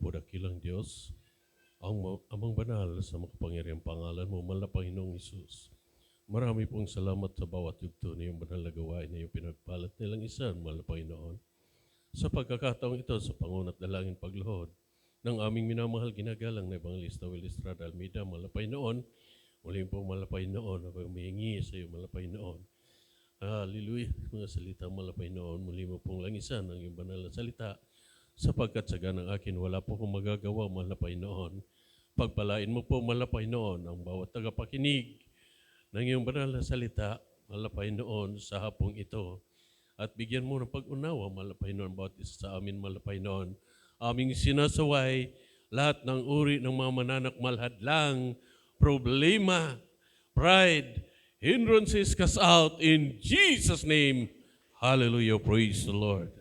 po dakilang Diyos, amang banal sa makapangyarihang pangalan mo, mahal na Panginoong Isus. Marami pong salamat sa bawat yugto na yung banal na gawain na yung pinagpalat nilang isa, mahal na Panginoon. Sa pagkakataong ito, sa pangunat dalangin pagluhod ng aming minamahal ginagalang na Evangelista Will Estrada Almeida, mahal na Panginoon, muling po mahal na Panginoon, ako humihingi sa iyo, mahal na Panginoon. Hallelujah, mga salita, mahal na Panginoon, muli mo pong langisan ang iyong banal na salita, sapagkat sa ganang akin, wala po akong magagawa, mahal na Panginoon. Pagpalain mo po, mahal na Panginoon, ang bawat tagapakinig ng iyong banal na salita, mahal na Panginoon, sa hapong ito. At bigyan mo ng pag-unawa, mahal na Panginoon, bawat isa sa amin, mahal na Panginoon. Aming sinasaway lahat ng uri ng mga mananakmalhadlang, problema, pride, hindrances cast out in Jesus' name. Hallelujah, praise the Lord.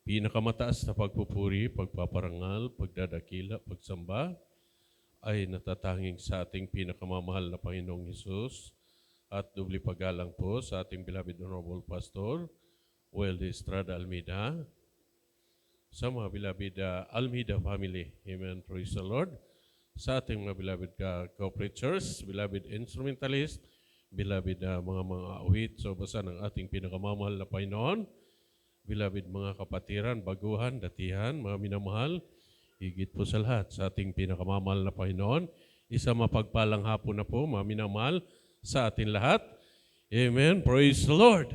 Pinakamataas na pagpupuri, pagpaparangal, pagdadakila, pagsamba ay natatanging sa ating pinakamamahal na Panginoong Hesus at dubli paggalang po sa ating beloved Honorable Pastor Will Estrada Almeida, sa mga beloved Almeida family. Amen. Praise the Lord. Sa ating mga beloved co-preachers, beloved instrumentalist, beloved mga awit sa basa ng ating pinakamamahal na Panginoon, beloved mga kapatiran, baguhan, datihan, mga minamahal, higit po sa lahat sa ating pinakamamahal na Panginoon, isa mapagpalang hapon na po, mga minamahal, sa atin lahat. Amen. Praise the Lord.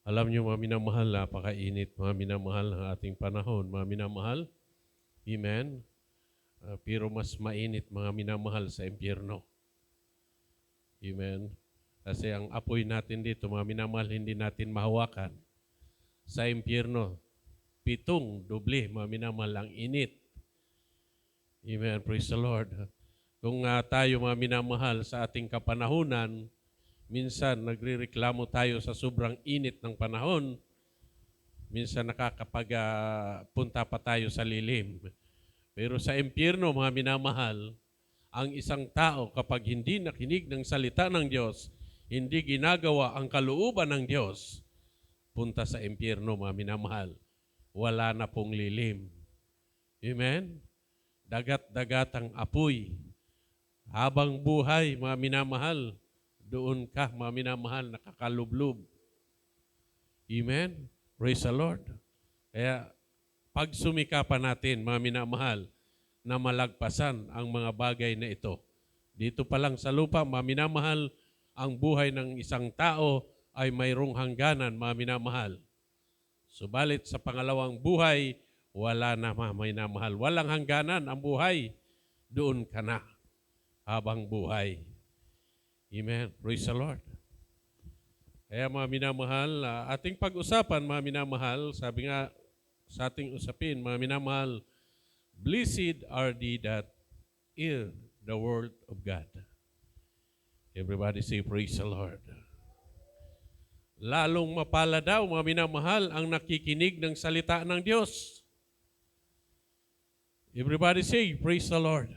Alam niyo mga minamahal, napakainit, mga minamahal ng ating panahon, mga minamahal. Amen. Pero mas mainit mga minamahal sa impyerno. Amen. Kasi ang apoy natin dito, mga minamahal, hindi natin mahawakan. Sa impyerno, 7 doble, mga minamahal, ang init. Amen. Praise the Lord. Kung tayo mga minamahal sa ating kapanahunan, minsan nagrereklamo tayo sa sobrang init ng panahon, minsan nakakapagpunta pa tayo sa lilim. Pero sa impyerno, mga minamahal, ang isang tao kapag hindi nakinig ng salita ng Diyos, hindi ginagawa ang kalooban ng Diyos, punta sa impyerno, mga minamahal. Wala na pong lilim. Amen? Dagat-dagatang apoy. Habang buhay, mga minamahal, doon ka, mga minamahal, nakakalublob. Amen? Praise the Lord. Kaya, pag sumikapan natin, mga minamahal, na malagpasan ang mga bagay na ito. Dito pa lang sa lupa, mga minamahal, ang buhay ng isang tao ay mayroong hangganan, mga minamahal. Subalit sa pangalawang buhay, wala na, mga minamahal. Walang hangganan ang buhay. Doon ka na habang buhay. Amen. Praise the Lord. Kaya mga minamahal, ating pag-usapan, mga minamahal, sabi nga sa ating usapin, mga minamahal, blessed are they that hear the word of God. Everybody say, praise the Lord. Lalong mapala daw, mga minamahal, ang nakikinig ng salita ng Diyos. Everybody say, praise the Lord.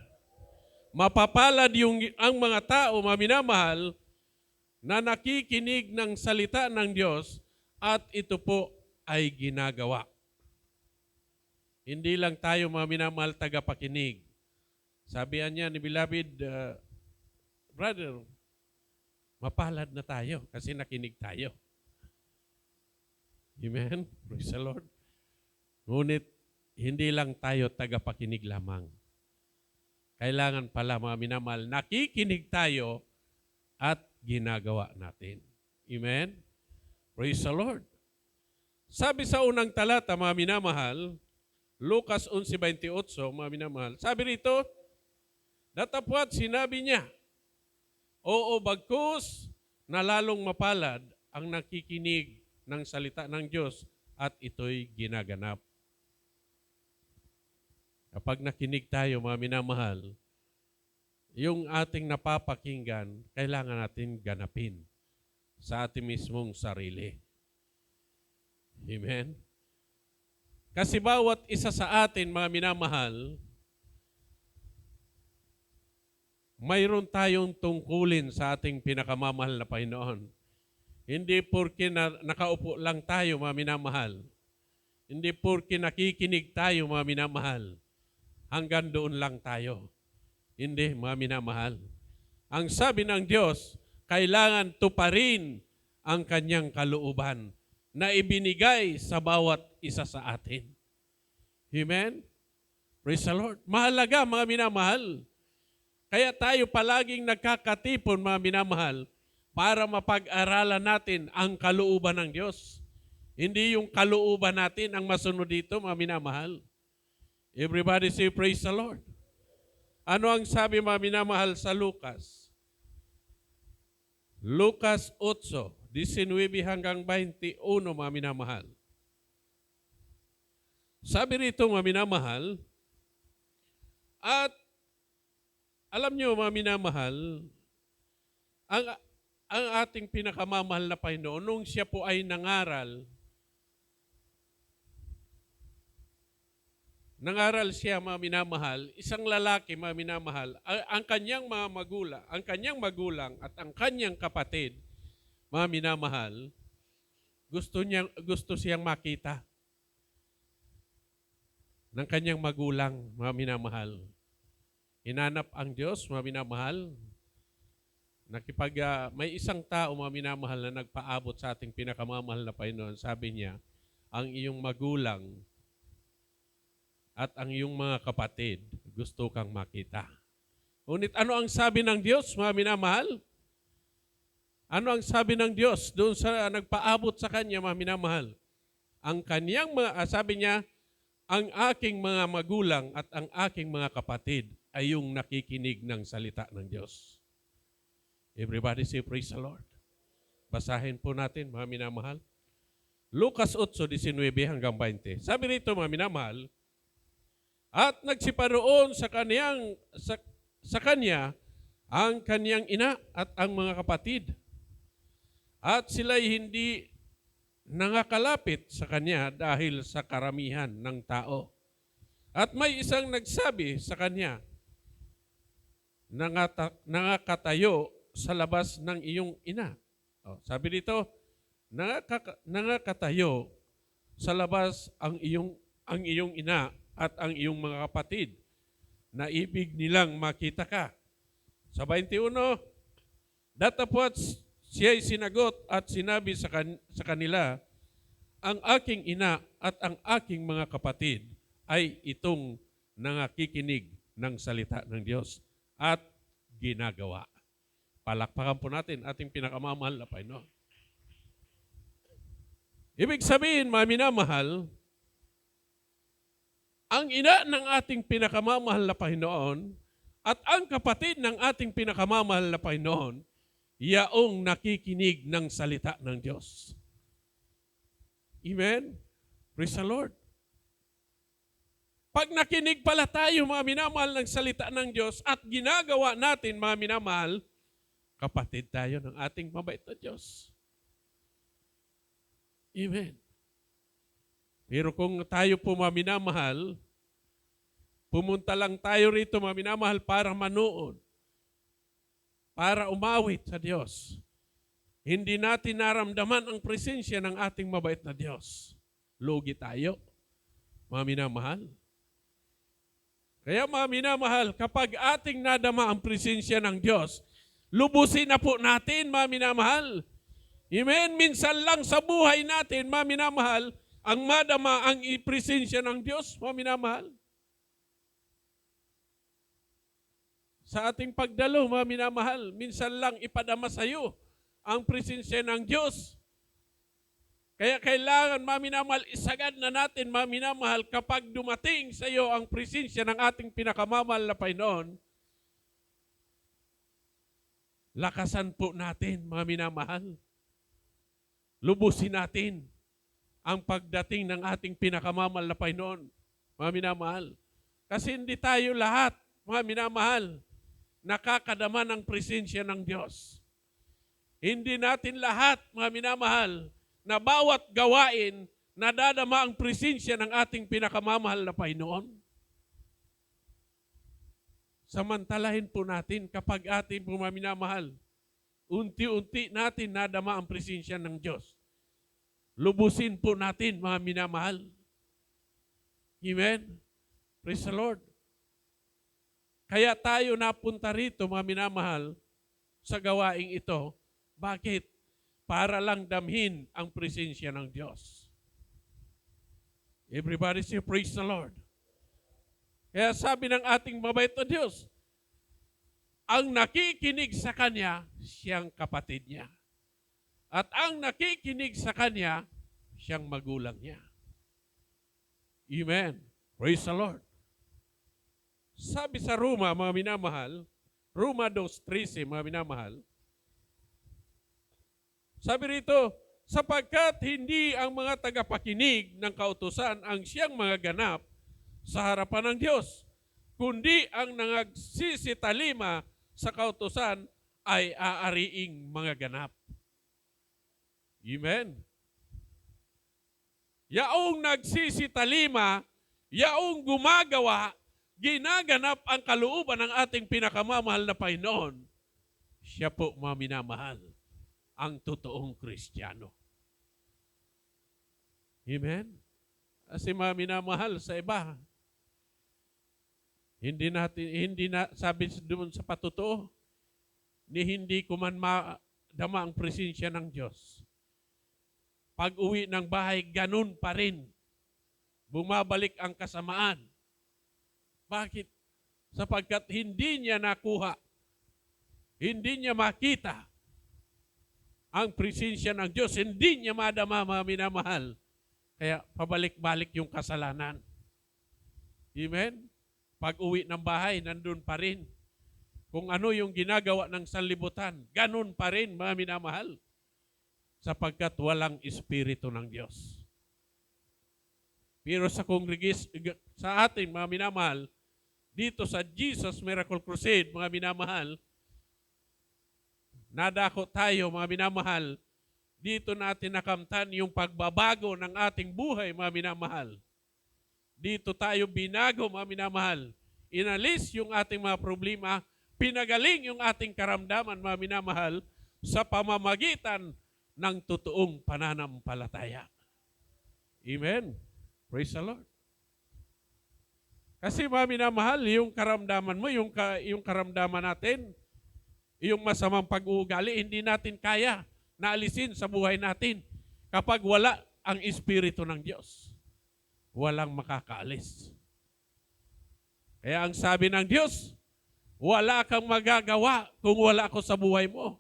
Mapapalad ang mga tao, mga minamahal, na nakikinig ng salita ng Diyos at ito po ay ginagawa. Hindi lang tayo, mga minamahal, tagapakinig. Sabihan niya ni beloved brother, mapalad na tayo kasi nakinig tayo. Amen? Praise the Lord. Ngunit, hindi lang tayo tagapakinig lamang. Kailangan pala, mga minamahal, nakikinig tayo at ginagawa natin. Amen? Praise the Lord. Sabi sa unang talata, mga minamahal, Lucas 11:28, mga minamahal, sabi rito, datapwat sinabi niya, oo, bagkus na lalong mapalad ang nakikinig ng salita ng Diyos at ito'y ginaganap. Kapag nakinig tayo, mga minamahal, yung ating napapakinggan, kailangan natin ganapin sa ating mismong sarili. Amen? Kasi bawat isa sa atin, mga minamahal, mayroon tayong tungkulin sa ating pinakamamahal na Panginoon. Hindi porke nakaupo lang tayo, mga minamahal, Hindi porke nakikinig tayo, mga minamahal, hanggang doon lang tayo. Hindi, mga minamahal. Ang sabi ng Diyos, kailangan tuparin ang kanyang kalooban na ibinigay sa bawat isa sa atin. Amen? Praise the Lord. Mahalaga, mga minamahal. Kaya tayo palaging nagkakatipon, mga minamahal, para mapag-aralan natin ang kalooban ng Diyos. Hindi yung kalooban natin ang masunod dito, mga minamahal. Everybody say, praise the Lord. Ano ang sabi, mga minamahal, sa Lucas? Lucas 8:19 hanggang 21, mga minamahal. Sabi rito, mga minamahal, at alam nyo, mga minamahal, ang ating pinakamamahal na Panginoon, nung siya po ay nangaral siya, mga minamahal, isang lalaki, mga minamahal, ang kanyang magulang at ang kanyang kapatid, mga minamahal, gusto siyang makita ng kanyang magulang, mga minamahal. Hinanap ang Diyos, mga minamahal. May isang tao, mga minamahal, na nagpaabot sa ating pinakamamahal na Panginoon. Sabi niya, ang iyong magulang at ang iyong mga kapatid gusto kang makita. Ngunit ano ang sabi ng Diyos, mga minamahal? Ano ang sabi ng Diyos doon sa nagpaabot sa kanya, mga minamahal? Ang kanyang sabi niya, ang aking mga magulang at ang aking mga kapatid ay yung nakikinig ng salita ng Diyos. Everybody say, praise the Lord. Basahin po natin, mga minamahal. Lucas 8:19 hanggang 20. Sabi rito, mga minamahal, at nagsiparoon sa kanya ang kanyang ina at ang mga kapatid. At sila'y hindi nangakalapit sa kanya dahil sa karamihan ng tao. At may isang nagsabi sa kanya, nangakatayo sa labas ng iyong ina. Sabi dito, nangakatayo sa labas ang iyong ina at ang iyong mga kapatid na ibig nilang makita ka. Sa 21, datapwat siya'y sinagot at sinabi sa kanila, ang aking ina at ang aking mga kapatid ay itong nangakikinig ng salita ng Diyos at ginagawa. Palakpakan po natin ating pinakamamahal na Panginoon. Ibig sabihin, mga minamahal, ang ina ng ating pinakamamahal na Panginoon at ang kapatid ng ating pinakamamahal na Panginoon, yaong nakikinig ng salita ng Diyos. Amen? Praise the Lord. Pag nakinig pala tayo, mga minamahal, ng salita ng Diyos at ginagawa natin, mga minamahal, kapatid tayo ng ating mabait na Diyos. Amen. Pero kung tayo po, mga minamahal, pumunta lang tayo rito, mga minamahal, para manood, para umawit sa Diyos, hindi natin naramdaman ang presensya ng ating mabait na Diyos. Lugi tayo, mga minamahal. Kaya, mga minamahal, kapag ating nadama ang presensya ng Diyos, lubusin na po natin, mga minamahal. Amen? Minsan lang sa buhay natin, mga minamahal, ang madama ang presensya ng Diyos, mga minamahal. Sa ating pagdalo, mga minamahal, minsan lang ipadama sa iyo ang presensya ng Diyos. Kaya kailangan, mga minamahal, isagad na natin, mga minamahal, kapag dumating sa iyo ang presensya ng ating pinakamamahal na Panginoon, lakasan po natin, mga minamahal. Lubusin natin ang pagdating ng ating pinakamamahal na Panginoon, mga minamahal. Kasi hindi tayo lahat, mga minamahal, nakakadama ng presensya ng Diyos. Hindi natin lahat, mga minamahal, na bawat gawain, nadadama ang presensya ng ating pinakamamahal na Panginoon. Samantalahin po natin kapag ating mga minamahal, unti-unti natin nadama ang presensya ng Diyos. Lubusin po natin, mga minamahal. Amen? Praise the Lord. Kaya tayo napunta rito, mga minamahal, sa gawaing ito. Bakit? Para lang damhin ang presensya ng Diyos. Everybody say, praise the Lord. Kaya sabi ng ating mabait na Diyos, ang nakikinig sa Kanya, siyang kapatid niya. At ang nakikinig sa Kanya, siyang magulang niya. Amen. Praise the Lord. Sabi sa Roma, mga minamahal, Roma 2:13, mga minamahal, sabi rito, sapagkat hindi ang mga tagapakinig ng kautusan ang siyang mga ganap sa harapan ng Diyos, kundi ang nagsisitalima sa kautusan ay aariing mga ganap. Amen. Yaong nagsisitalima, yaong gumagawa, ginaganap ang kalooban ng ating pinakamamahal na Panginoon. Siya po, mga minamahal, ang totoong Kristiyano. Amen? Kasi mga minamahal sa iba, hindi na, sabi doon sa patotoo, hindi ko man madama ang presensya ng Diyos. Pag uwi ng bahay, ganun pa rin. Bumabalik ang kasamaan. Bakit? Sapagkat hindi niya nakuha, hindi niya makita ang presensya ng Diyos, hindi niya madama, mga minamahal. Kaya pabalik-balik yung kasalanan. Amen? Pag uwi ng bahay, nandun pa rin. Kung ano yung ginagawa ng sanlibutan, ganun pa rin, mga minamahal. Sapagkat walang Espiritu ng Diyos. Pero sa ating mga minamahal, dito sa Jesus Miracle Crusade, mga minamahal, nadako tayo, mga minamahal, dito natin nakamtan yung pagbabago ng ating buhay, mga minamahal. Dito tayo binago, mga minamahal. Inalis yung ating mga problema, pinagaling yung ating karamdaman, mga minamahal, sa pamamagitan ng totoong pananampalataya. Amen. Praise the Lord. Kasi mga minamahal, yung karamdaman mo, yung karamdaman natin, yung masamang pag-uugali, hindi natin kaya naalisin sa buhay natin kapag wala ang Espiritu ng Diyos. Walang makakaalis. Kaya ang sabi ng Diyos, wala kang magagawa kung wala ako sa buhay mo.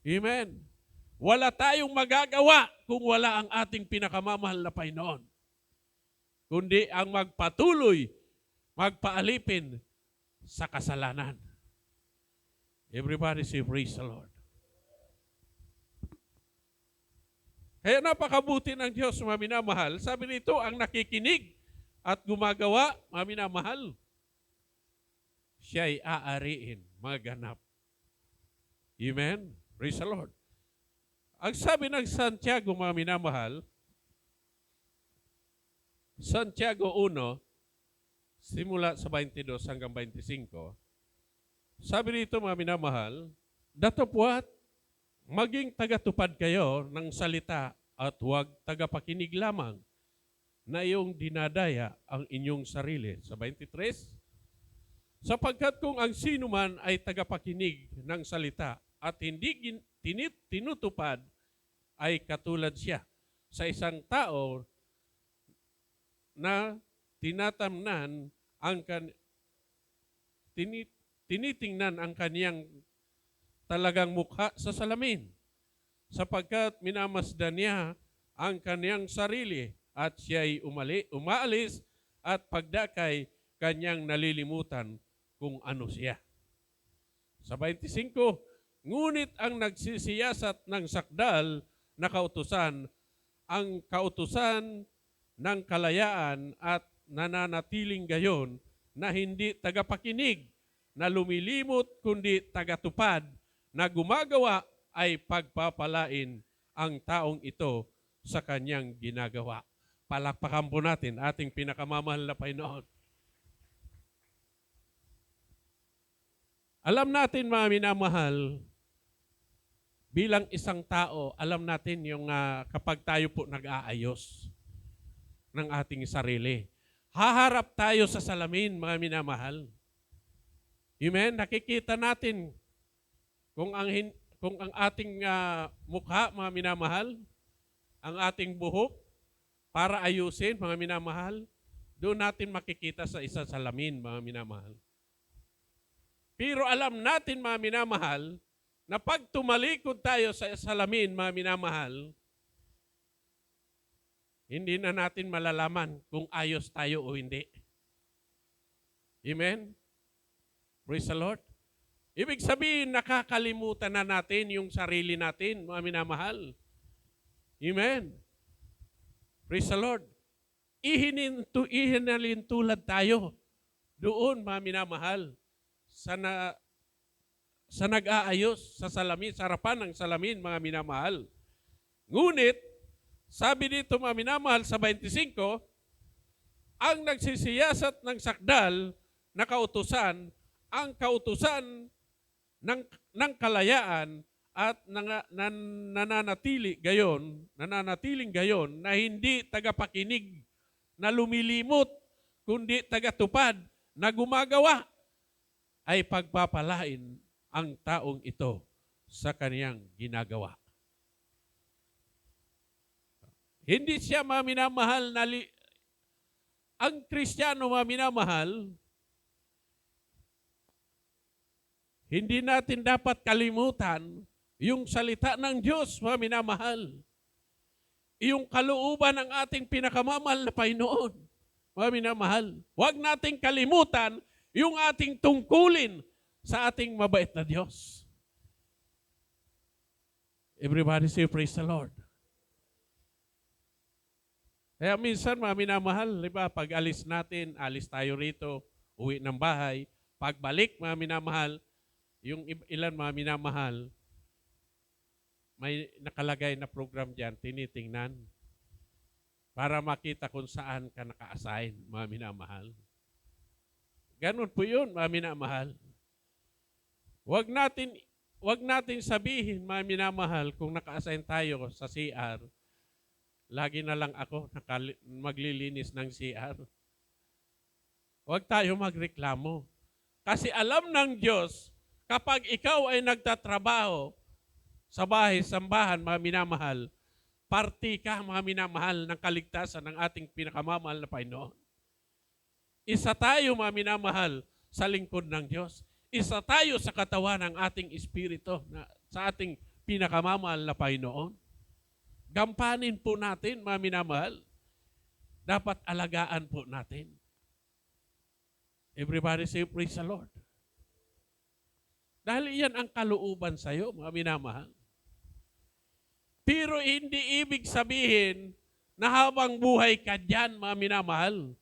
Amen. Wala tayong magagawa kung wala ang ating pinakamamahal na Panginoon. Kundi ang magpatuloy, magpaalipin sa kasalanan. Everybody say, praise the Lord. Kaya napakabuti ng Diyos, mga minamahal. Sabi nito, ang nakikinig at gumagawa, mga minamahal, siya'y aariin, maganap. Amen? Praise the Lord. Ang sabi ng Santiago, mga minamahal, Santiago 1, simula sa 22 hanggang 25, sabi nito, mga minamahal, datapwat, maging tagatupad kayo ng salita at huwag tagapakinig lamang na iyong dinadaya ang inyong sarili. Sa 23, sapagkat kung ang sino man ay tagapakinig ng salita at hindi tinutupad, ay katulad siya sa isang tao na tinatamnan ang tinitingnan ang kaniyang talagang mukha sa salamin, sapagkat minamasdan niya ang kaniyang sarili at siya'y umaalis at pagdakay kanyang nalilimutan kung ano siya. Sa 25, ngunit ang nagsisiyasat ng sakdal na kautusan, ang kautusan ng kalayaan at nananatiling gayon na hindi tagapakinig, na lumilimot kundi tagatupad, na gumagawa ay pagpapalain ang taong ito sa kanyang ginagawa. Palakpakan po natin ating pinakamamahal na Panginoon. Alam natin, mga minamahal, bilang isang tao, alam natin yung kapag tayo po nag-aayos ng ating sarili, haharap tayo sa salamin, mga minamahal. Amen? Nakikita natin kung ang ating mukha, mga minamahal, ang ating buhok, para ayusin, mga minamahal, doon natin makikita sa isang salamin, mga minamahal. Pero alam natin, mga minamahal, na pag tumalikod tayo sa salamin, mga minamahal, hindi na natin malalaman kung ayos tayo o hindi. Amen? Praise the Lord. Ibig sabihin, nakakalimutan na natin yung sarili natin, mga minamahal. Amen? Praise the Lord. Ihinalin tulad tayo doon, mga minamahal, sa nag-aayos sa salamin, sa harapan ng salamin, mga minamahal. Ngunit, sabi dito, mga minamahal, sa 25, ang nagsisiyasat ng sakdal na kautusan, ang kautusan ng kalayaan at nananatiling gayon na hindi tagapakinig, na lumilimot, kundi tagatupad, na gumagawa, ay pagpapalain ang taong ito sa kaniyang ginagawa. Hindi siya, mga minamahal, ang Kristiyano, mga minamahal, hindi natin dapat kalimutan yung salita ng Diyos, mga minamahal. Yung kalooban ng ating pinakamamahal na Panginoon, mga minamahal. Huwag nating kalimutan yung ating tungkulin sa ating mabait na Diyos. Everybody say, praise the Lord. Kaya minsan, mga minamahal, diba, pag alis natin, alis tayo rito, uwi ng bahay, pagbalik, mga minamahal, yung ilan, mga minamahal, may nakalagay na program dyan, tinitingnan, para makita kung saan ka naka-assign, mga minamahal. Ganun po yun, mga minamahal. Huwag natin sabihin, mga minamahal, kung naka-assign tayo sa CR, lagi na lang ako maglilinis ng CR. Huwag tayo magreklamo. Kasi alam ng Diyos, kapag ikaw ay nagtatrabaho sa bahay-sambahan, mga minamahal, parti ka, mga minamahal, ng kaligtasan ng ating pinakamamahal na Panginoon. Isa tayo, mga minamahal, sa lingkod ng Diyos. Isa tayo sa katawan ng ating espiritu, sa ating pinakamamahal na Panginoon. Gampanin po natin, mga minamahal. Dapat alagaan po natin. Everybody say, praise the Lord. Dahil iyan ang kalooban sa iyo, mga minamahal. Pero hindi ibig sabihin na habang buhay ka dyan, mga minamahal,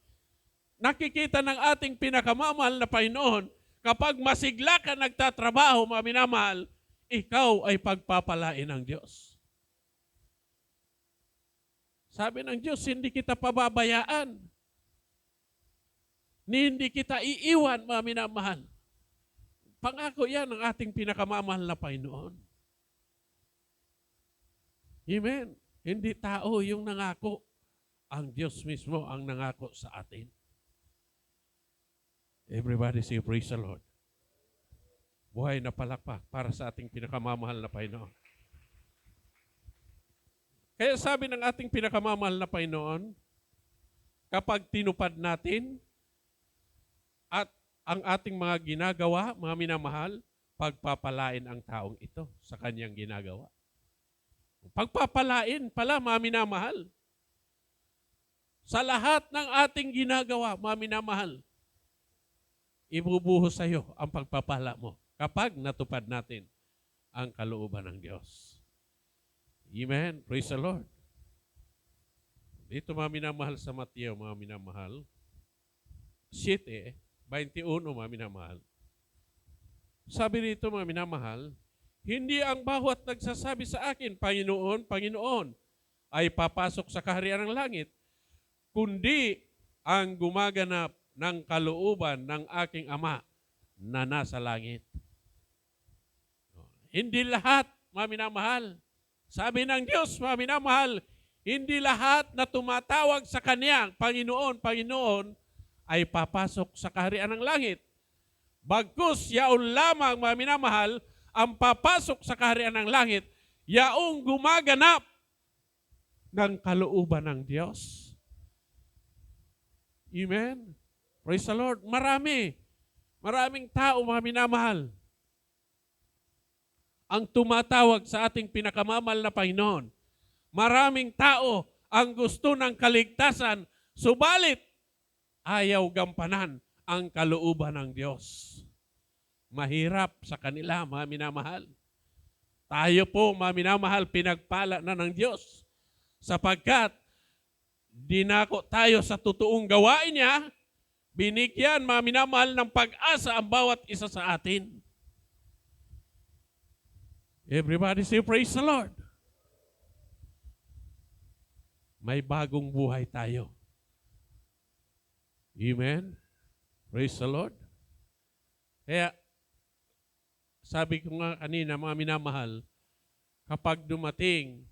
nakikita ng ating pinakamamahal na Panginoon, kapag masigla ka nagtatrabaho, mga minamahal, ikaw ay pagpapalain ng Diyos. Sabi ng Diyos, hindi kita pababayaan. Hindi kita iiwan, mga minamahal. Pangako yan ng ating pinakamamahal na Panginoon. Amen. Hindi tao yung nangako. Ang Diyos mismo ang nangako sa atin. Everybody say, praise the Lord. Buhay na palakpak para sa ating pinakamamahal na Panginoon. Kaya sabi ng ating pinakamamahal na Panginoon, kapag tinupad natin at ang ating mga ginagawa, mga minamahal, pagpapalain ang taong ito sa kanyang ginagawa. Pagpapalain pala, mga minamahal. Sa lahat ng ating ginagawa, mga minamahal, ibubuhos sa iyo ang pagpapala mo kapag natupad natin ang kalooban ng Diyos. Amen. Praise the Lord. Dito, mga minamahal, sa Mateo, mga minamahal, 7:21, mga minamahal. Sabi dito, mga minamahal, hindi ang bawat nagsasabi sa akin, Panginoon, Panginoon, ay papasok sa kaharian ng langit, kundi ang gumaganap ng kalooban ng aking Ama na nasa langit. Hindi lahat, mga minamahal. Sabi ng Diyos, mga minamahal, hindi lahat na tumatawag sa Kanyang Panginoon, Panginoon, ay papasok sa kaharian ng langit. Bagkus yaon lamang, mga minamahal, ang papasok sa kaharian ng langit, yaong gumaganap ng kalooban ng Diyos. Amen? Praise the Lord. Maraming tao, mga minamahal, ang tumatawag sa ating pinakamamahal na Panginoon. Maraming tao ang gusto ng kaligtasan, subalit ayaw gampanan ang kalooban ng Diyos. Mahirap sa kanila, mga minamahal. Tayo po, mga minamahal, pinagpala na ng Diyos sapagkat dinako tayo sa totoong gawain niya, binigyan, mga minamahal, ng pag-asa ang bawat isa sa atin. Everybody say, praise the Lord. May bagong buhay tayo. Amen? Praise the Lord. Kaya, sabi ko nga kanina, mga minamahal, kapag dumating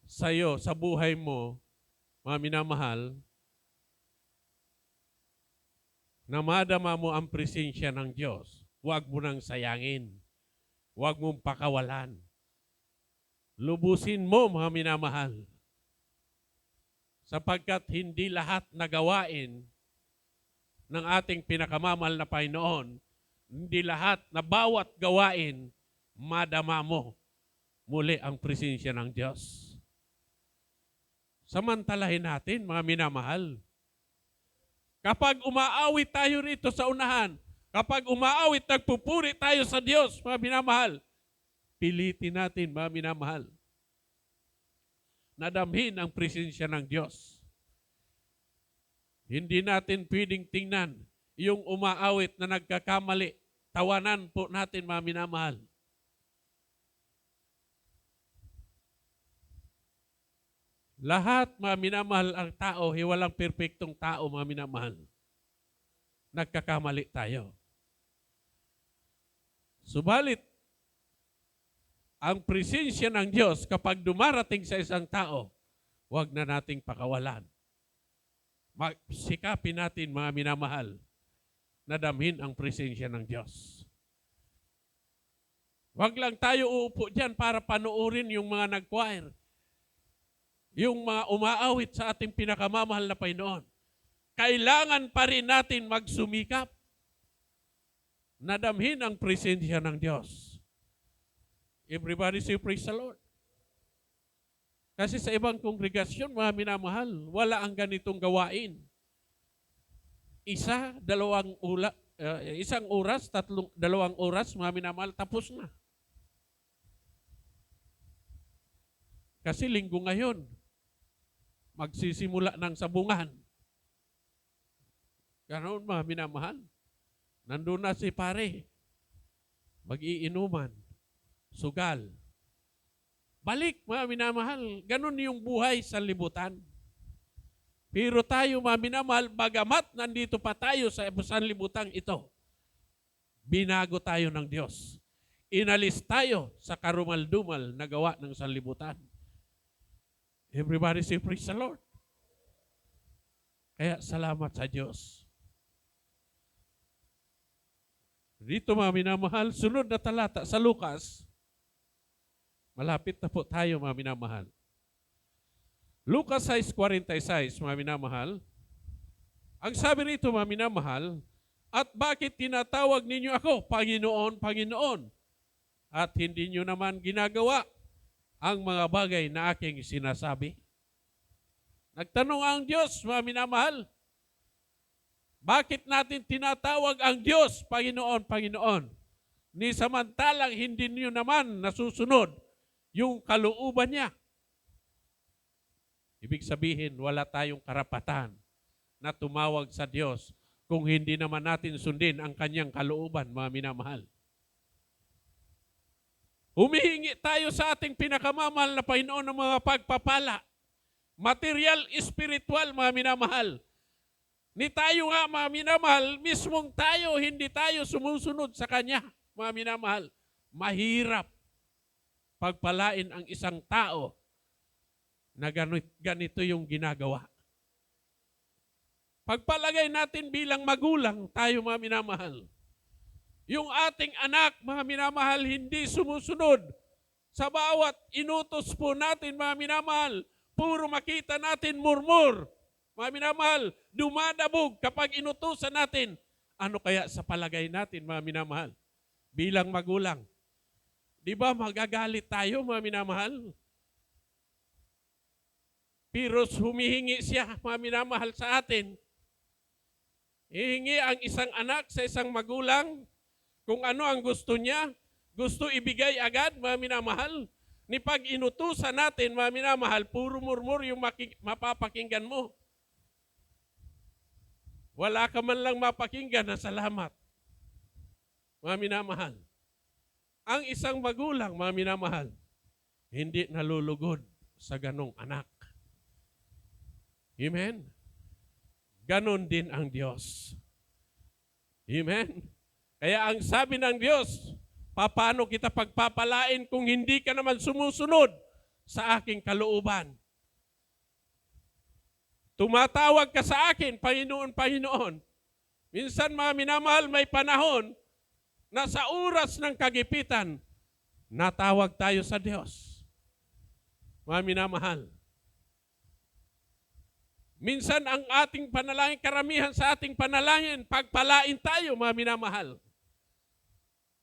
sa'yo, sa buhay mo, mga minamahal, na madama mo ang presensya ng Diyos, huwag mo nang sayangin. Huwag mong pakawalan. Lubusin mo, mga minamahal. Sapagkat hindi lahat na gawain ng ating pinakamamahal na Panginoon, hindi lahat na bawat gawain, madama mo muli ang presensya ng Diyos. Samantalahin natin, mga minamahal. Kapag umaawit tayo rito sa unahan, kapag umaawit, nagpupuri tayo sa Diyos, mga minamahal, pilitin natin, mga minamahal, nadamhin ang presensya ng Diyos. Hindi natin pwedeng tingnan yung umaawit na nagkakamali. Tawanan po natin, mga minamahal. Lahat, mga minamahal, ang tao, walang perpektong tao, mga minamahal. Nagkakamali tayo. Subalit, ang presensya ng Diyos kapag dumarating sa isang tao, huwag na nating pakawalan. Sikapin natin, mga minamahal, na damhin ang presensya ng Diyos. Huwag lang tayo uupo dyan para panuorin yung mga nag-choir, yung mga umaawit sa ating pinakamamahal na Panginoon. Kailangan pa rin natin magsumikap na damhin ang presensya ng Diyos. Everybody say praise the Lord. Kasi sa ibang kongregasyon, mga minamahal, wala ang ganitong gawain. Isang oras, dalawang oras, mga minamahal, tapos na. Kasi linggo ngayon, magsisimula ng sabungan. Ganoon, mga minamahal. Nandun na si pare. Mag-iinuman. Sugal. Balik, mga minamahal. Ganon yung buhay sa libutan. Pero tayo, mga minamahal, bagamat nandito pa tayo sa sanlibutan ito, binago tayo ng Diyos. Inalis tayo sa karumal-dumal na gawa ng sanlibutan. Everybody say praise the Lord. Kaya salamat sa Diyos. Dito, mga minamahal, sunod na talata sa Lucas. Malapit na po tayo, mga minamahal. Lucas 6:46, mga minamahal. Ang sabi rito, mga minamahal, at bakit tinatawag ninyo ako, Panginoon, Panginoon, at hindi nyo naman ginagawa ang mga bagay na aking sinasabi? Nagtanong ang Diyos, mga minamahal, bakit natin tinatawag ang Diyos, Panginoon, Panginoon? Ni samantalang hindi niyo naman nasusunod yung kalooban niya. Ibig sabihin, wala tayong karapatan na tumawag sa Diyos kung hindi naman natin sundin ang kanyang kalooban, mga minamahal. Humihingi tayo sa ating pinakamamahal na Panginoon ng mga pagpapala. Material, spiritual, mga minamahal. Ni tayo nga, mga minamahal, mismong tayo, hindi tayo sumusunod sa Kanya, mga minamahal. Mahirap pagpalain ang isang tao na ganito yung ginagawa. Pagpalagay natin bilang magulang, tayo mga minamahal. Yung ating anak, mga minamahal, hindi sumusunod sa bawat inutos po natin, mga minamahal. Puro makita natin murmur. Mga minamahal, dumadabog kapag inutusan natin. Ano kaya sa palagay natin, mga minamahal? Bilang magulang. Di ba magagalit tayo, mga minamahal? Pero humihingi siya, mga minamahal, sa atin. Hihingi ang isang anak sa isang magulang kung ano ang gusto niya. Gusto ibigay agad, mga minamahal. Ni pag inutusan natin, mga minamahal, puro murmur yung mapapakinggan mo. Wala ka man lang mapakinggan na salamat. Mga minamahal. Ang isang magulang, mga minamahal, hindi nalulugod sa ganong anak. Amen? Ganon din ang Diyos. Amen? Kaya ang sabi ng Diyos, paano kita pagpapalain kung hindi ka naman sumusunod sa aking kalooban? Tumatawag ka sa akin, Panginoon, Panginoon. Minsan, mga minamahal, may panahon na sa oras ng kagipitan, natawag tayo sa Diyos. Mga minamahal. Minsan ang ating panalangin, karamihan sa ating panalangin, pagpalain tayo, mga minamahal.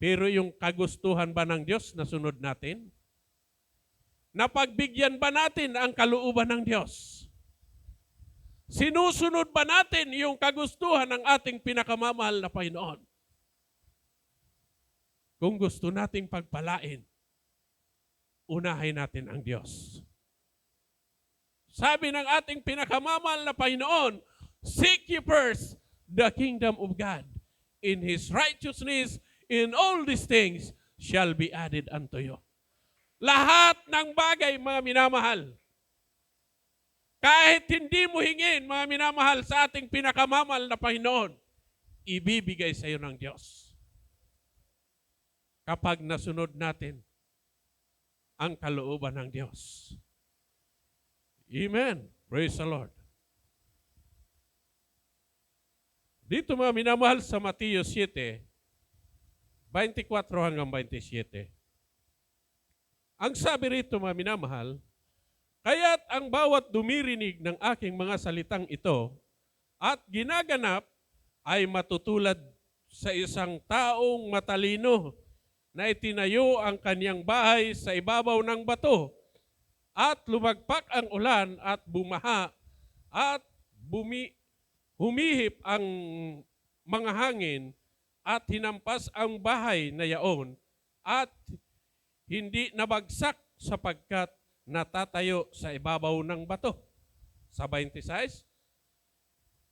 Pero yung kagustuhan ba ng Diyos na sunod natin? Napagbigyan ba natin ang kalooban ng Diyos? Sinusunod ba natin yung kagustuhan ng ating pinakamamahal na Panginoon? Kung gusto nating pagpalain, unahin natin ang Diyos. Sabi ng ating pinakamamahal na Panginoon, seek ye first the kingdom of God. In His righteousness, in all these things shall be added unto you. Lahat ng bagay, mga minamahal, kahit hindi mo hingin, mga minamahal, sa ating pinakamamahal na Panginoon, ibibigay sa iyo ng Diyos. Kapag nasunod natin ang kalooban ng Diyos. Amen. Praise the Lord. Dito, mga minamahal, sa Mateo 7, 24 hanggang 27. Ang sabi rito, mga minamahal, kaya't ang bawat dumirinig ng aking mga salitang ito at ginaganap ay matutulad sa isang taong matalino na itinayo ang kanyang bahay sa ibabaw ng bato at lumagpak ang ulan at bumaha at humihip ang mga hangin at hinampas ang bahay na yaon at hindi nabagsak sapagkat natatayo sa ibabaw ng bato. Sa 26,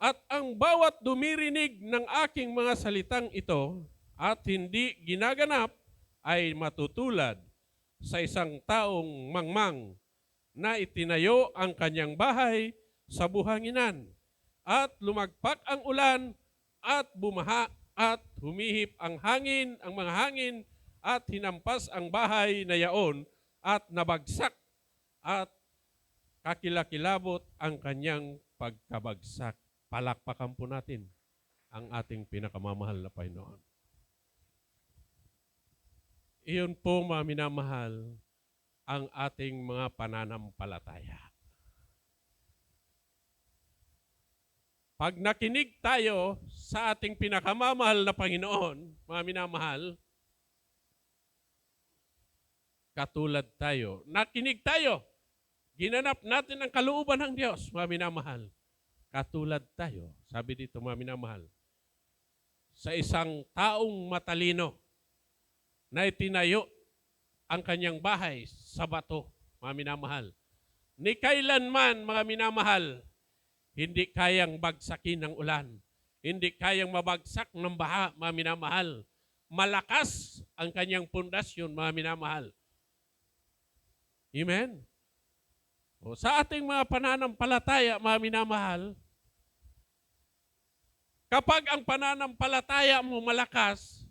at ang bawat dumirinig ng aking mga salitang ito at hindi ginaganap ay matutulad sa isang taong mangmang na itinayo ang kanyang bahay sa buhanginan at lumagpak ang ulan at bumaha at humihip ang mga hangin at hinampas ang bahay na yaon at nabagsak at kakilakilabot ang kanyang pagkabagsak. Palakpakan po natin ang ating pinakamamahal na Panginoon. Iyon po, mga minamahal, ang ating mga pananampalataya. Pag nakinig tayo sa ating pinakamamahal na Panginoon, mga minamahal, katulad tayo, nakinig tayo, ginanap natin ang kalooban ng Diyos, mga minamahal, katulad tayo, sabi dito, mga minamahal, sa isang taong matalino na itinayo ang kanyang bahay sa bato, mga minamahal. Ni kailanman, mga minamahal, hindi kayang bagsakin ng ulan. Hindi kayang mabagsak ng baha, mga minamahal. Malakas ang kanyang pundasyon, mga minamahal. Amen? O, sa ating mga pananampalataya, mga minamahal, kapag ang pananampalataya mo malakas,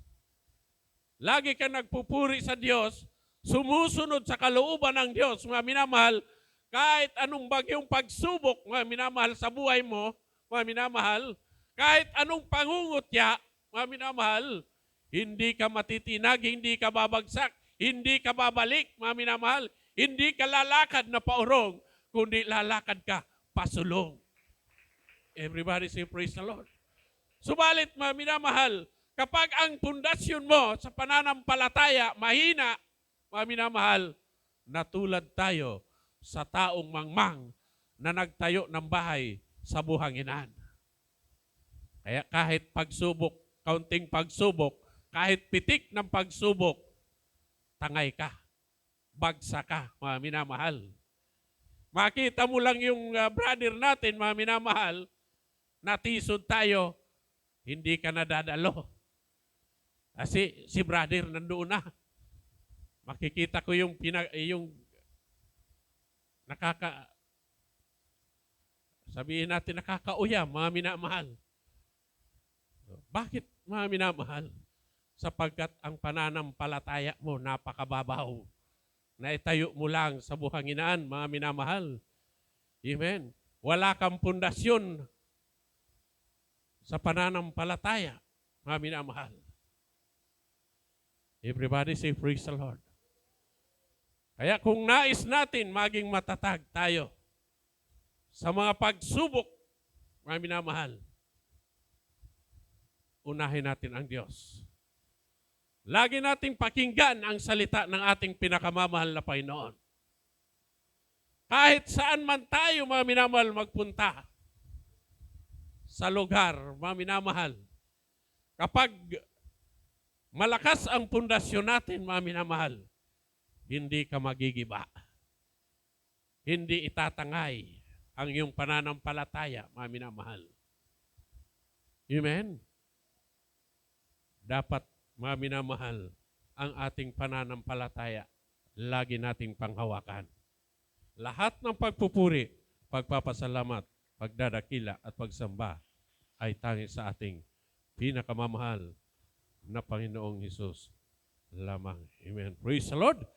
lagi ka nagpupuri sa Diyos, sumusunod sa kalooban ng Diyos, mga minamahal, kahit anong bagyong pagsubok, mga minamahal, sa buhay mo, mga minamahal, kahit anong pangungutya, mga minamahal, hindi ka matitinag, hindi ka babagsak, hindi ka babalik, mga minamahal, hindi ka lalakad na paurong, kundi lalakad ka pasulong. Everybody say praise the Lord. Subalit, mga minamahal, kapag ang pundasyon mo sa pananampalataya mahina, mga minamahal, natulad tayo sa taong mangmang na nagtayo ng bahay sa buhanginan. Kaya kahit pagsubok, kaunting pagsubok, kahit pitik ng pagsubok, tangay ka, bagsa ka, mga minamahal. Makita mo lang yung brother natin, mga minamahal, natisod tayo, hindi ka nadadalo. Kasi si brother nandoon na. Makikita ko yung sabihin natin nakakauyam, mga minamahal. Bakit, mga minamahal? Sapagkat ang pananampalataya mo napakababaw. Naitayo mo lang sa buhanginan, mga minamahal. Amen. Wala kang pundasyon sa pananampalataya, mga minamahal. Everybody say praise the Lord. Kaya kung nais natin maging matatag tayo sa mga pagsubok, mga minamahal, unahin natin ang Diyos. Lagi nating pakinggan ang salita ng ating pinakamamahal na Panginoon. Kahit saan man tayo, mga minamahal, magpunta sa lugar, mga minamahal, kapag malakas ang pundasyon natin, mga minamahal, hindi ka magigiba. Hindi itatangay ang iyong pananampalataya, mga minamahal. Amen? Dapat, mga minamahal, ang ating pananampalataya, lagi nating panghawakan. Lahat ng pagpupuri, pagpapasalamat, pagdadakila at pagsamba ay tanging sa ating pinakamamahal na Panginoong Hesus lamang. Amen. Praise the Lord.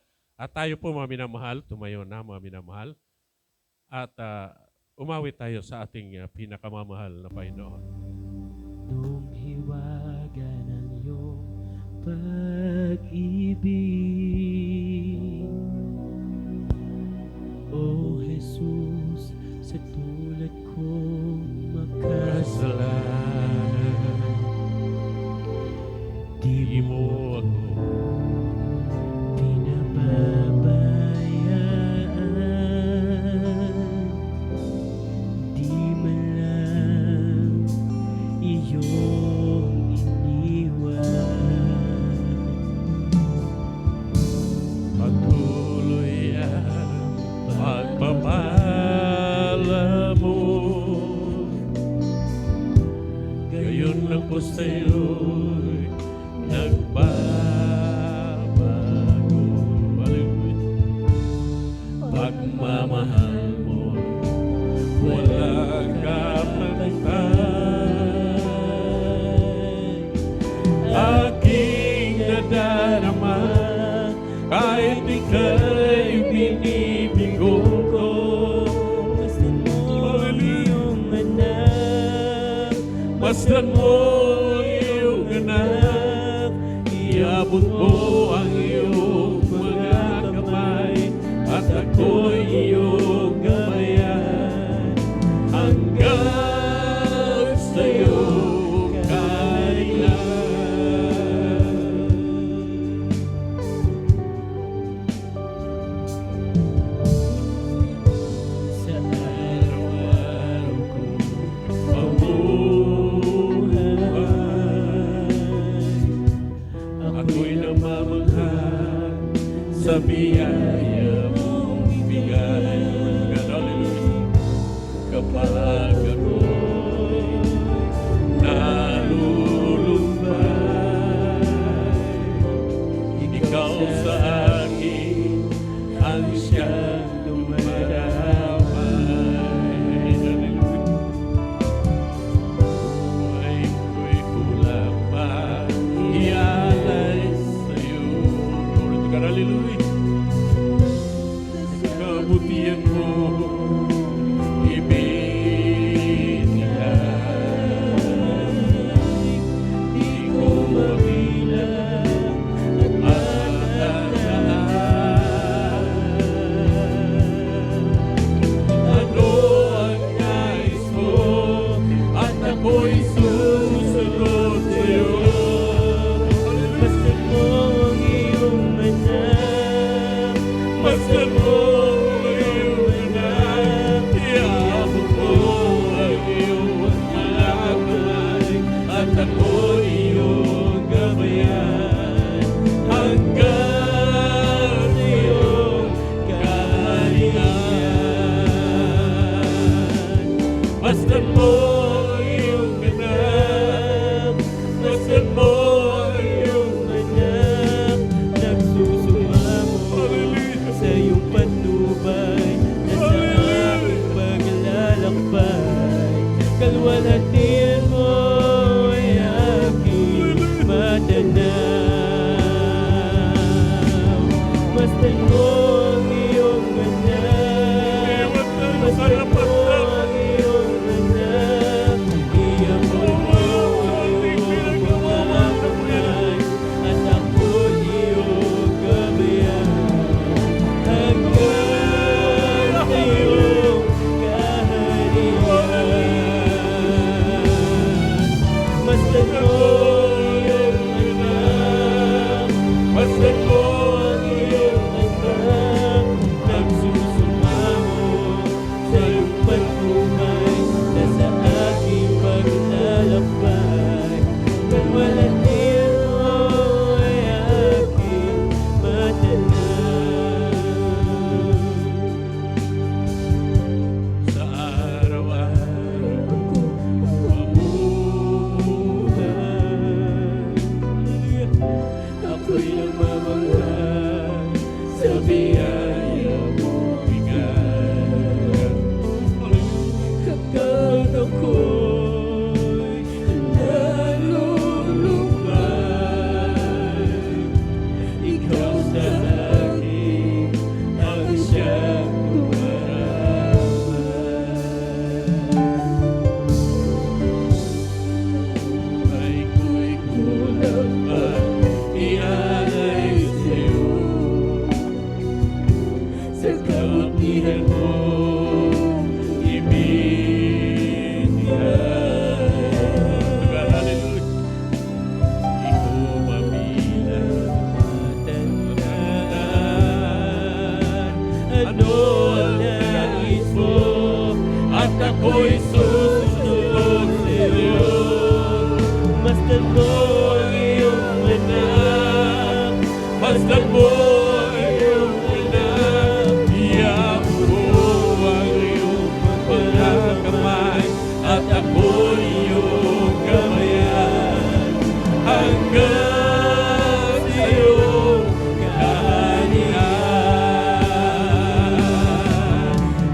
At tayo po, mga minamahal, tumayo na, mga minamahal, at umawit tayo sa ating pinakamamahal na Panginoon. Nung hiwaga ng iyong pag-ibig, O Jesus, sa tulad kong makasalanan, Di mo ako pinababayaan, di man lang iyong iniwan. patuloy ang pagpapala mo. Gayon lang po sa'yo'y nagbabago. Hallelujah. Pagmamahal mo, walang kapantay. Aking nadarama, kahit ika'y binibigo ko. Masdan mo iyong anak, Masdan mo iyong anak, iabot mo ang iyong mga kamay, at ako'y iyong gamayan, hanggang sa iyong kailan. sa araw-araw kong Mabuhay, ako'y namamangha sa biyaya mong ibigay. Hallelujah. Kapag ako'y nalulumbay, ikaw sa akin ang siyang dumadamay. Hallelujah. Buhay ko'y kulang pa, ialay sa'yo. Glory to God. Hallelujah. ako'y susunod sa'yo. Basta mo ang iyong anak. Basta mo ang iyong anak, iabot mo ang iyong mga kamay, at ako iyong gabayan hanggang sa iyong kaharian. Basta mo ang iyong anak, basta mo ang iyong Anak, nagsusumamo sa iyong patnubay na sa aking paglalakbay. Kalwalhatian mo ay aking matanaw. Masdan mo ang iyong anak. Masdan mo ang iyong anak. Iyan mo ang iyong mga kamay, at ako iyong gabayan hanggang sa iyong kaharian. Masdan mo ang iyong anak. Masdan mo ang iyong anak. Nagsusumamo sa iyong patnubay na sa aking paglalakbay. Kalwalhatian mo ay aking matanaw. sa araw-araw Ako'y namamangha sa biyaya mo bigay. Kapag ako'y nalulubay, ikaw sa akin ang siyang ay ko'y kulang pa, ialay sa'yo. sa kabutihan mo. Hallelujah. Di ko mabilang Matandaan, ano ang nais mo, at ako'y susunod sa'yo. masdan mo ang iyong anak. Masdan mo ang iyong anak, iabot mo ang iyong mga kamay, at ako iyong gabayan hanggang sa iyong kaharian.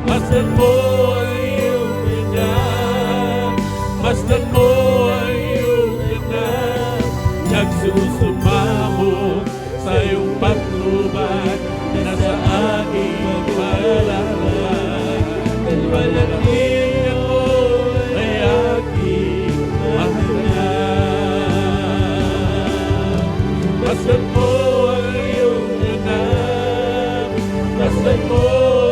Masdan mo ang iyong anak, masdan mo ang iyong anak, nagsusumamo sa iyong patnubay na sa aking paglalakbay. Kalwalhatian mo ay aking matanaw. Masdan mo ang iyong anak, masdan mo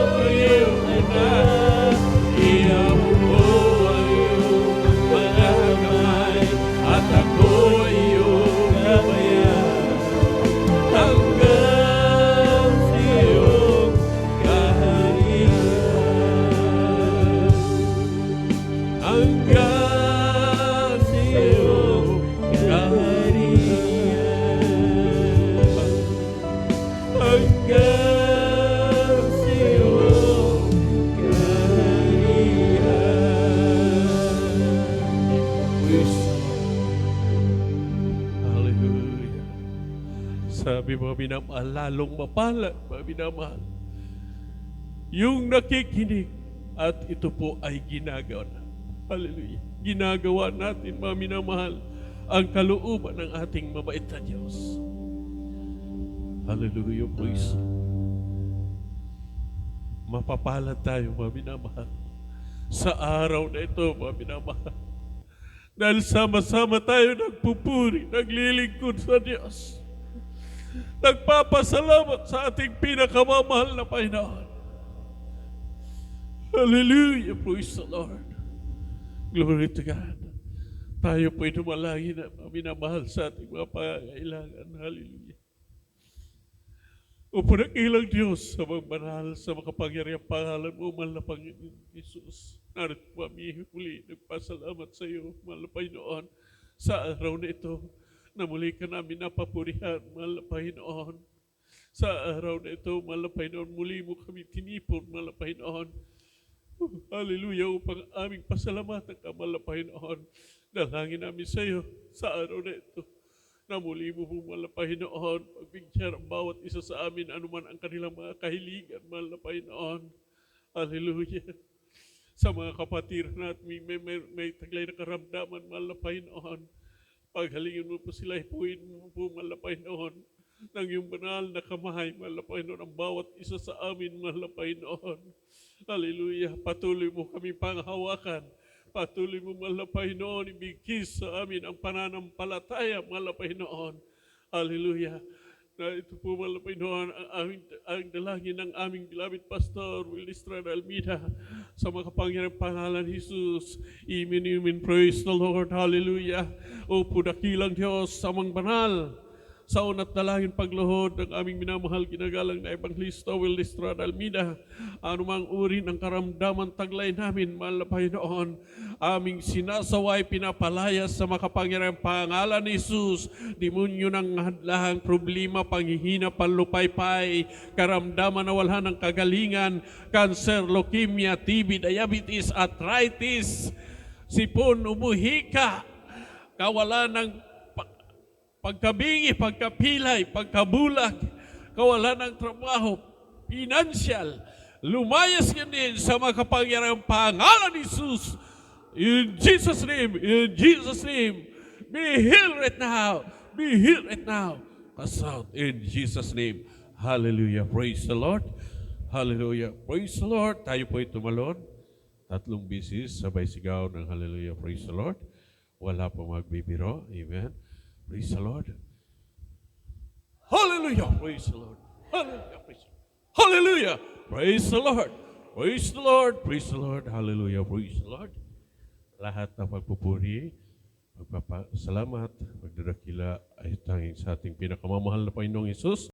ang iyong anak, iabot mo ang iyong mga kamay, at ako iyong gabayan hanggang sa iyong kaharian. Hanggang sa iyong kaharian. Hanggang sa iyong kaharian. Praise the Lord. Hallelujah. Sabi mga minamahal, lalong mapalad mga minamahal, yung nakikinig at ito po ay ginagawa na. Hallelujah. Ginagawa natin mga minamahal ang kalooban ng ating mabait na Diyos. Hallelujah, praise. Mapapalad tayo mga minamahal sa araw na ito mga minamahal. Dahil sama-sama tayo nagpupuri, naglilingkod sa Diyos. Nagpapasalamat sa ating pinakamamahal na Panginoon. Hallelujah, praise the Lord. Glory to God. Tayo po'y dumalangin na minamahal sa ating mga pangangailangan. Hallelujah. O panakilang Diyos sa mga banal, sa makapangyarihang pangalan mo, mahal na Panginoon Jesus. Narito kami muli nagpasalamat sa iyo, mahal na Panginoon, sa araw na ito na muli ka namin napapurihan, mahal na Panginoon. Sa araw na ito, mahal na Panginoon, muli mo kami tinipon, mahal na Panginoon. Hallelujah, upang aming pasalamatan ka, mahal na Panginoon. Dalangin namin sa iyo sa araw na ito na muli mo po, mahal na Panginoon, pagbigyan ang bawat isa sa amin, anuman ang kanilang mga kahiligan, mahal na Panginoon. Hallelujah. Sa mga kapatid natin, may taglay na karamdaman, mahal na Panginoon. Paghalingin mo po sila, ipuin mo po, mahal na Panginoon, ng iyong banal na kamay, mahal na Panginoon, ang bawat isa sa amin, mahal na Panginoon. Hallelujah. Patuloy mo kami panghawakan. Patuloy mo, mahal na Panginoon, ibigkis sa amin ang pananampalataya, mahal na Panginoon. Hallelujah. Na ito po, mahal na Panginoon, ang dalangin ng aming beloved Pastor Will Estrada Almeida sa mga kapangyarang pangalan ni Jesus. Amen. Praise the Lord. Hallelujah. O pudakilang Diyos sa mga banal, sa unat dalangin pagluhod ng aming minamahal ginagalang na Ebanghelisto Will Estrada Almeida, anumang uri ng karamdaman taglay namin, mahal na Panginoon, aming sinasaway pinapalaya sa makapangyarihang pangalan ni Jesus, demonyo ng hadlahang problema, panghihina, panlupaypay, karamdaman na wala ng kagalingan, cancer, leukemia, TB, diabetes, arthritis, sipon, umuhika, kawalan ng pagkabingi, pagkapilay, pagkabulag, kawalan ng trabaho, financial, lumayas yan din sa makapangyarihang pangalan ni Jesus. In Jesus' name, be healed right now. Be healed right now. Cast out in Jesus' name. Hallelujah. Praise the Lord. Hallelujah. Praise the Lord. Tayo po'y tumalon. 3 bisis, sabay sigaw ng hallelujah. Praise the Lord. Wala po magbibiro. Amen. Praise the Lord. Hallelujah. Praise the Lord. Hallelujah. Praise the Lord. Hallelujah. Praise the Lord. Praise the Lord. Praise the Lord. Hallelujah. Praise the Lord. Lahat ng pagpupuri, pagpapasalamat, pagdadakila ay tanging sa ating pinakamamahal na Panginoong Hesus.